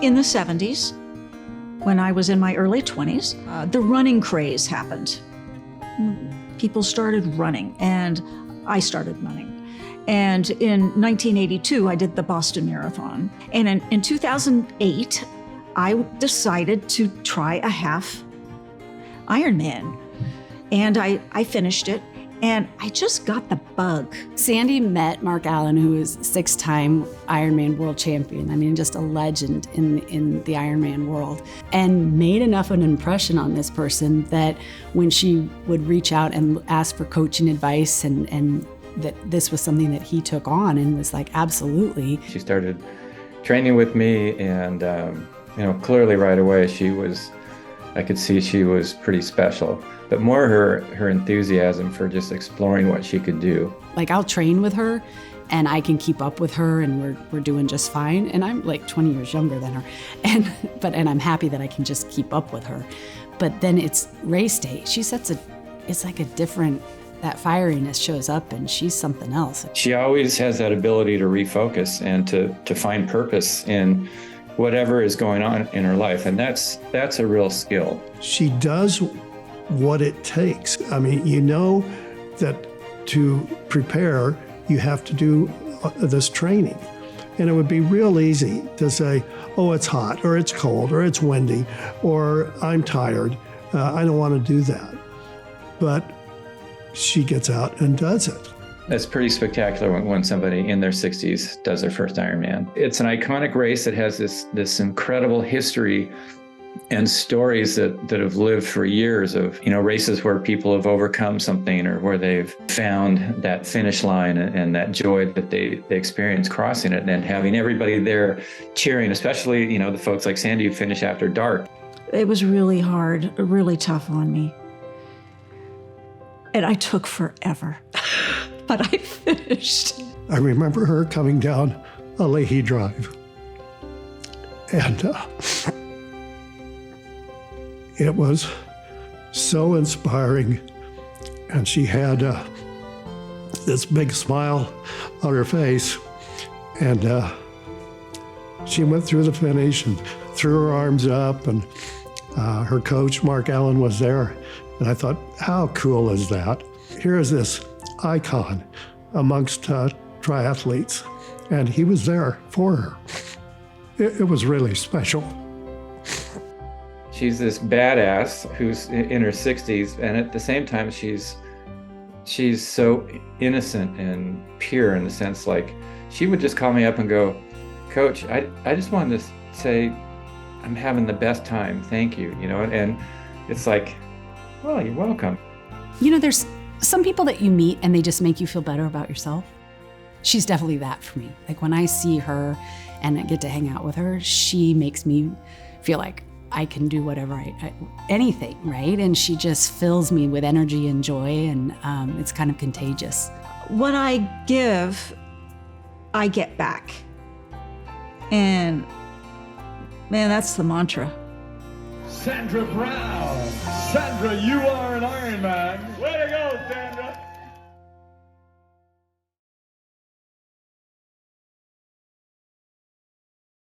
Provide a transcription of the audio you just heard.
In the 70s, when I was in my early 20s, the running craze happened. People started running, and I started running. And in 1982, I did the Boston Marathon. And in 2008, I decided to try a half Ironman. And I finished it, and I just got the bug. Sandy met Mark Allen, who is 6-time Ironman world champion. I mean, just a legend in the Ironman world, and made enough of an impression on this person that when she would reach out and ask for coaching advice, and that this was something that he took on and was like, absolutely. She started training with me, and clearly right away I could see she was pretty special, but more her enthusiasm for just exploring what she could do. Like, I'll train with her and I can keep up with her, and we're doing just fine. And I'm like 20 years younger than her. And I'm happy that I can just keep up with her. But then it's race day. It's like a different, that fieriness shows up, and she's something else. She always has that ability to refocus and to find purpose in whatever is going on in her life. And that's a real skill. She does what it takes. I mean, you know that to prepare, you have to do this training. And it would be real easy to say, oh, it's hot, or it's cold, or it's windy, or I'm tired. I don't want to do that. But she gets out and does it. It's pretty spectacular when somebody in their 60s does their first Ironman. It's an iconic race that has this incredible history and stories that have lived for years of, races where people have overcome something, or where they've found that finish line and that joy that they experience crossing it, and having everybody there cheering, especially, the folks like Sandy who finish after dark. It was really hard, really tough on me. And I took forever, but I finished. I remember her coming down a Leahy Drive, and it was so inspiring. And she had this big smile on her face, and she went through the finish and threw her arms up, and her coach, Mark Allen, was there. And I thought, how cool is that? Here is this icon amongst triathletes, and he was there for her. It was really special. She's this badass who's in her 60s, and at the same time, she's so innocent and pure, in the sense, like, she would just call me up and go, Coach, I just wanted to say I'm having the best time. Thank you, and it's like, well, you're welcome. There's some people that you meet and they just make you feel better about yourself. She's definitely that for me. Like, when I see her and I get to hang out with her, she makes me feel like I can do whatever, anything, right? And she just fills me with energy and joy, and it's kind of contagious. What I give, I get back. And man, that's the mantra. Sandra Brown. Sandra, you are an Ironman. Way to go, Dan.